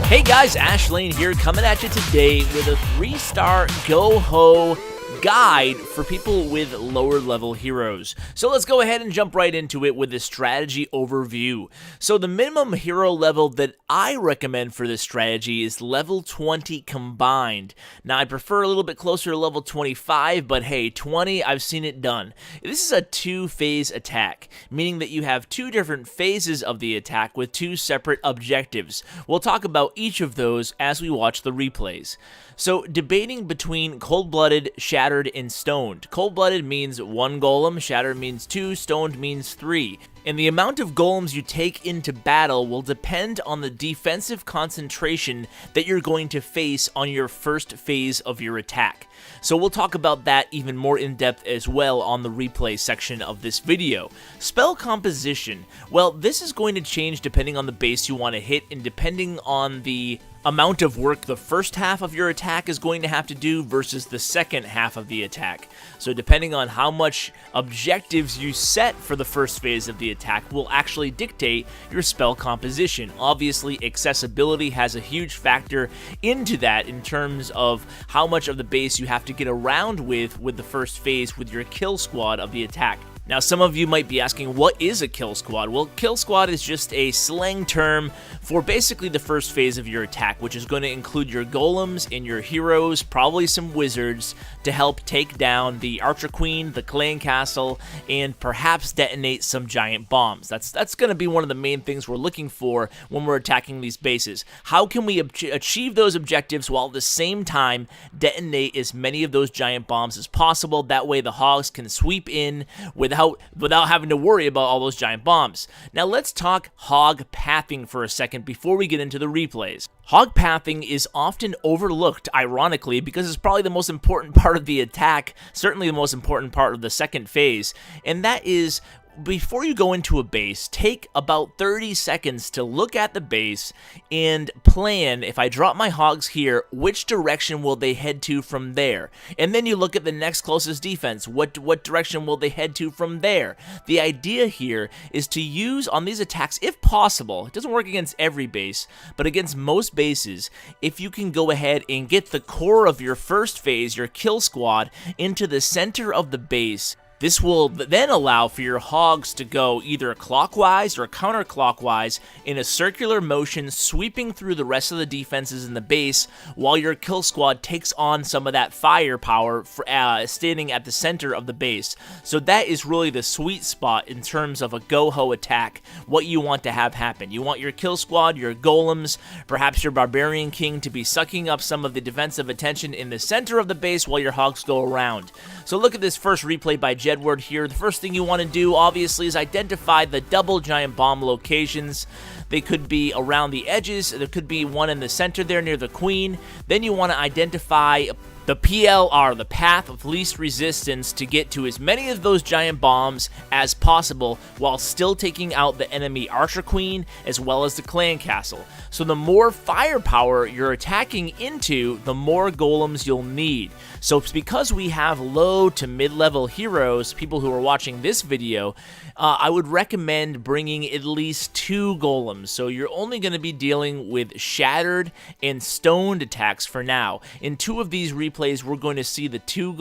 Hey guys, Ashlane here, coming at you today with a 3-star GOHO guide for people with lower level heroes. So let's go ahead and jump right into it with the strategy overview. So the minimum hero level that I recommend for this strategy is level 20 combined. Now I prefer a little bit closer to level 25, but hey, 20, I've seen it done. This is a 2-phase attack, meaning that you have 2 different phases of the attack with 2 separate objectives. We'll talk about each of those as we watch the replays. So debating between cold-blooded, shattered, and stoned. Cold-blooded means 1 golem, shattered means 2, stoned means 3. And the amount of golems you take into battle will depend on the defensive concentration that you're going to face on your first phase of your attack. So we'll talk about that even more in depth as well on the replay section of this video. Spell composition. Well, this is going to change depending on the base you want to hit and depending on the amount of work the first half of your attack is going to have to do versus the second half of the attack. So depending on how much objectives you set for the first phase of the attack will actually dictate your spell composition. Obviously, accessibility has a huge factor into that in terms of how much of the base you have to get around with the first phase with your kill squad of the attack. Now, some of you might be asking, what is a kill squad? Well, kill squad is just a slang term for basically the first phase of your attack, which is going to include your golems and your heroes, probably some wizards, to help take down the archer queen, the clan castle, and perhaps detonate some giant bombs. That's going to be one of the main things we're looking for when we're attacking these bases. How can we achieve those objectives while at the same time detonate as many of those giant bombs as possible? That way the hogs can sweep in without having to worry about all those giant bombs. Now let's talk hog pathing for a second before we get into the replays. Hog pathing is often overlooked, ironically, because it's probably the most important part of the attack, certainly the most important part of the second phase, and that is before you go into a base, take about 30 seconds to look at the base and plan, if I drop my hogs here, which direction will they head to from there? And then you look at the next closest defense. What direction will they head to from there? The idea here is to use on these attacks, if possible, it doesn't work against every base, but against most bases, if you can go ahead and get the core of your first phase, your kill squad, into the center of the base. This will then allow for your hogs to go either clockwise or counterclockwise in a circular motion, sweeping through the rest of the defenses in the base while your kill squad takes on some of that firepower standing at the center of the base. So that is really the sweet spot in terms of a GOHO attack, what you want to have happen. You want your kill squad, your golems, perhaps your barbarian king to be sucking up some of the defensive attention in the center of the base while your hogs go around. So look at this first replay by Jedward here. The first thing you want to do, obviously, is identify the double giant bomb locations. They could be around the edges. There could be one in the center there near the queen. Then you want to identify the PLR, the path of least resistance, to get to as many of those giant bombs as possible while still taking out the enemy archer queen as well as the clan castle. So the more firepower you're attacking into, the more golems you'll need. So it's because we have low to mid-level heroes, people who are watching this video, I would recommend bringing at least 2 golems. So you're only going to be dealing with shattered and stoned attacks for now. In 2 of these replays, we're going to see the 3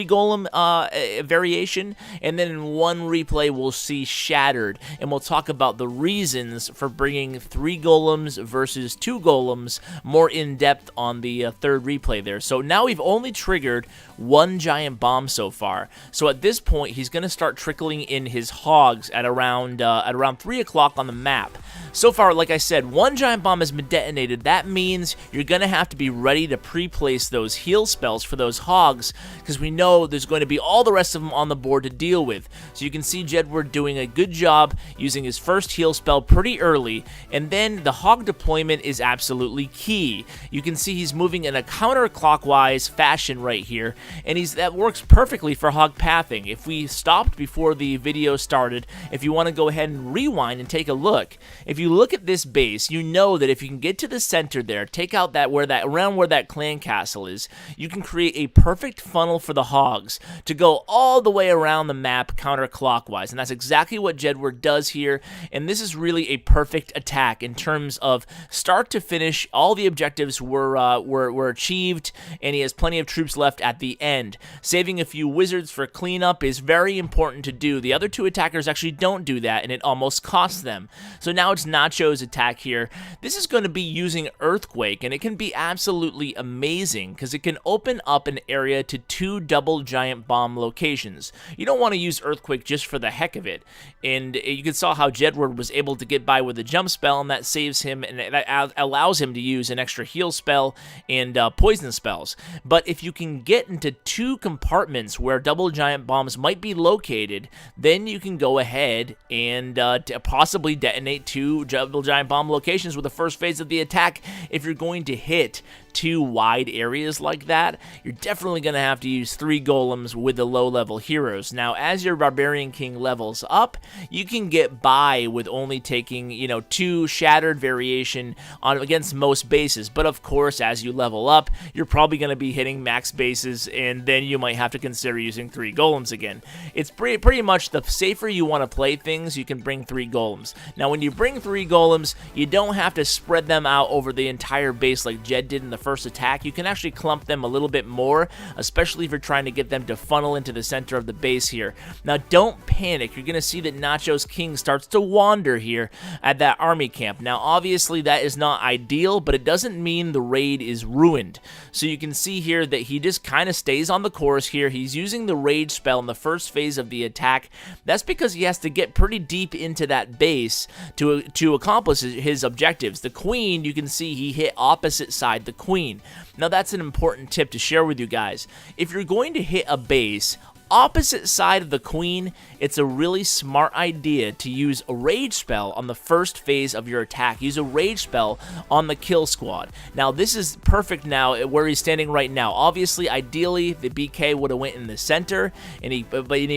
golem variation, and then in 1 replay, we'll see shattered, and we'll talk about the reasons for bringing 3 golems versus 2 golems more in depth on the 3rd replay there. So now we've only triggered 1 giant bomb so far. So at this point, he's going to start trickling in his hogs at around 3 o'clock on the map. So far, like I said, 1 giant bomb has been detonated. That means you're going to have to be ready to pre-place those heal spells for those hogs, because we know there's going to be all the rest of them on the board to deal with. So you can see Jedward doing a good job using his first heal spell pretty early, and then the hog deployment is absolutely key. You can see he's moving in a counterclockwise fashion right here, and that works perfectly for hog pathing. If we stopped before the video started, if you want to go ahead and rewind and take a look, if you look at this base, you know that if you can get to the center there, take out around where that clan castle is, you can create a perfect funnel for the hogs to go all the way around the map counterclockwise, and that's exactly what Jedward does here. And this is really a perfect attack in terms of start to finish. All the objectives were achieved, and he has plenty of troops left at the end. Saving a few wizards for cleanup is very important to do. The other two attackers actually don't do that, and it almost costs them. So now it's Nacho's attack here. This is going to be using Earthquake, and it can be absolutely amazing because it can open up an area to 2 double giant bomb locations. You don't want to use Earthquake just for the heck of it, and you can saw how Jedward was able to get by with a jump spell, and that saves him, and that allows him to use an extra heal spell and poison spells. But if you can get into 2 compartments where double giant bombs might be located, then you can go ahead and possibly detonate 2 double giant bomb locations with the first phase of the attack. If you're going to hit 2 wide areas like that, you're definitely going to have to use 3 golems with the low-level heroes. Now, as your Barbarian King levels up, you can get by with only taking, 2 shattered variation against most bases. But of course, as you level up, you're probably going to be hitting max bases, and then you might have to consider using 3 golems again. It's pretty much the safer you want to play things, you can bring 3 golems. Now, when you bring 3 golems, you don't have to spread them out over the entire base like Jed did in the first attack. You can actually clump them a little bit more, especially if you're trying to get them to funnel into the center of the base here. Now, don't panic. You're going to see that Nacho's king starts to wander here at that army camp. Now, obviously, that is not ideal, but it doesn't mean the raid is ruined. So you can see here that he just kind of stays on the course here. He's using the rage spell in the first phase of the attack. That's because he has to get pretty deep into that base to accomplish his objectives. The queen, you can see he hit opposite side the queen. Now, that's an important tip to share with you guys. If you're going to hit a base opposite side of the queen, it's a really smart idea to use a rage spell on the first phase of your attack. Use a rage spell on the kill squad. Now, this is perfect now where he's standing right now. Obviously, ideally, the BK would have went in the center, and he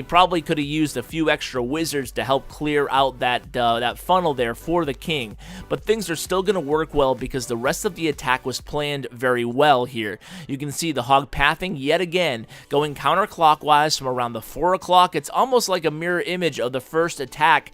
probably could have used a few extra wizards to help clear out that funnel there for the king. But things are still going to work well because the rest of the attack was planned very well here. You can see the hog pathing yet again, going counterclockwise from around the 4 o'clock. It's almost like a mirror image of the first attack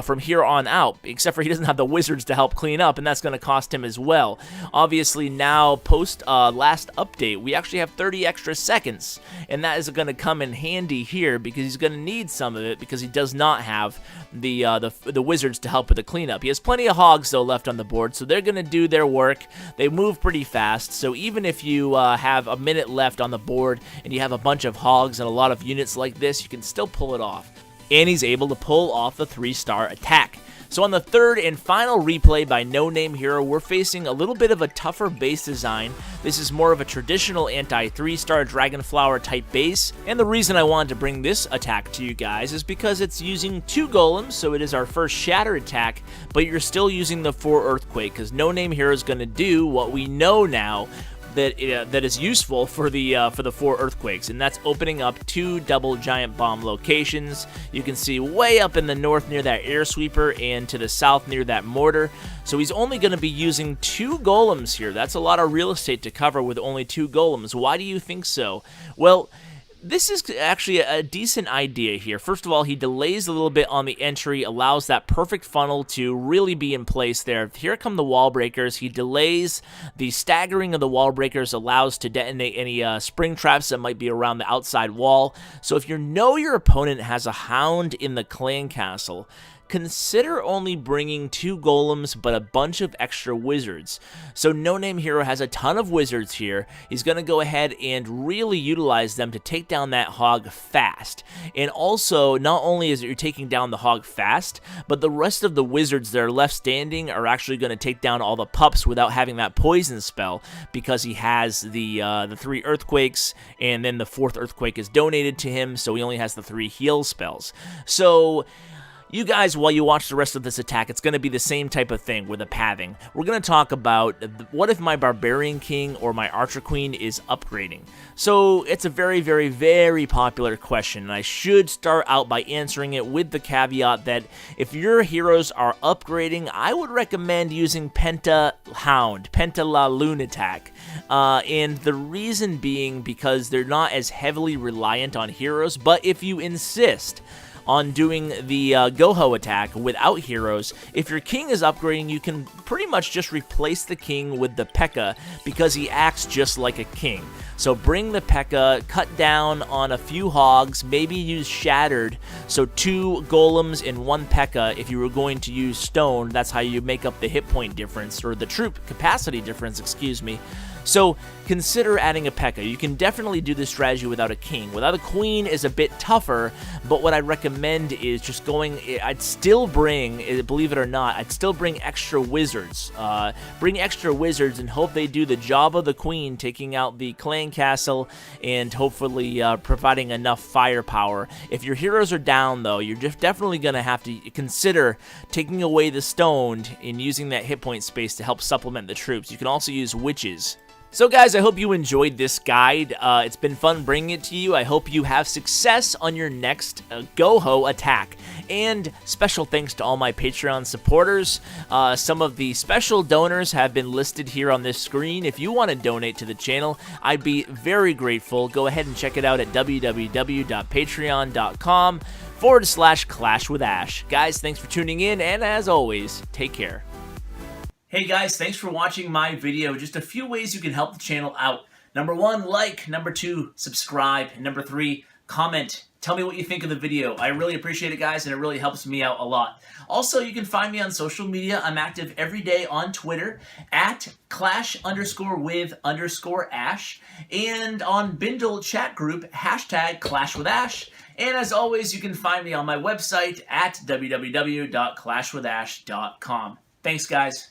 from here on out, except for he doesn't have the wizards to help clean up, and that's going to cost him as well. Obviously, now, post last update, we actually have 30 extra seconds, and that is going to come in handy here because he's going to need some of it because he does not have the wizards to help with the cleanup. He has plenty of hogs, though, left on the board, so they're going to do their work. They move pretty fast, so even if you have a minute left on the board and you have a bunch of hogs and a lot of units like this, you can still pull it off. And he's able to pull off the 3-star attack. So on the third and final replay by No Name Hero, we're facing a little bit of a tougher base design. This is more of a traditional anti-3-star Dragonflower type base, and the reason I wanted to bring this attack to you guys is because it's using 2 golems, so it is our first shatter attack, but you're still using the 4 earthquake, because No Name Hero is going to do what we know now that is useful for the 4 earthquakes, and that's opening up 2 double giant bomb locations. You can see way up in the north near that air sweeper and to the south near that mortar. So he's only going to be using 2 golems here. That's a lot of real estate to cover with only 2 golems. Why do you think so? Well, this is actually a decent idea here. First of all, he delays a little bit on the entry, allows that perfect funnel to really be in place there. Here come the wall breakers. He delays. The staggering of the wall breakers allows to detonate any spring traps that might be around the outside wall. So if you know your opponent has a hound in the clan castle, consider only bringing 2 golems but a bunch of extra wizards. So No Name Hero has a ton of wizards here. He's going to go ahead and really utilize them to take down that hog fast. And also, not only is it you're taking down the hog fast, but the rest of the wizards that are left standing are actually going to take down all the pups without having that poison spell, because he has the 3 earthquakes, and then the 4th earthquake is donated to him, so he only has the 3 heal spells. So you guys, while you watch the rest of this attack, it's going to be the same type of thing with a pathing. We're going to talk about what if my Barbarian King or my Archer Queen is upgrading. So it's a very, very, very popular question, and I should start out by answering it with the caveat that if your heroes are upgrading, I would recommend using Penta Hound, Penta La Lunatic. And the reason being because they're not as heavily reliant on heroes, but if you insist on doing the GOHO attack without heroes, if your king is upgrading, you can pretty much just replace the king with the P.E.K.K.A. because he acts just like a king. So bring the P.E.K.K.A., cut down on a few hogs, maybe use Shattered, so 2 golems and 1 P.E.K.K.A. If you were going to use stone, that's how you make up the hit point difference, or the troop capacity difference, excuse me. So consider adding a P.E.K.K.A. You can definitely do this strategy without a king. Without a queen is a bit tougher, but what I'd recommend is just going, I'd still bring, believe it or not, I'd still bring extra wizards. Bring extra wizards and hope they do the job of the queen, taking out the clan castle and hopefully providing enough firepower. If your heroes are down, though, you're just definitely going to have to consider taking away the stoned and using that hit point space to help supplement the troops. You can also use witches. So guys, I hope you enjoyed this guide. It's been fun bringing it to you. I hope you have success on your next GOHO attack. And special thanks to all my Patreon supporters. Some of the special donors have been listed here on this screen. If you want to donate to the channel, I'd be very grateful. Go ahead and check it out at www.patreon.com/ClashWithAsh. Guys, thanks for tuning in, and as always, take care. Hey guys, thanks for watching my video. Just a few ways you can help the channel out. Number 1, like. Number 2, subscribe. And number 3, comment. Tell me what you think of the video. I really appreciate it, guys, and it really helps me out a lot. Also, you can find me on social media. I'm active every day on Twitter at @clash_with_ash, and on Bindle chat group #ClashWithAsh. And as always, you can find me on my website at www.clashwithash.com. Thanks, guys.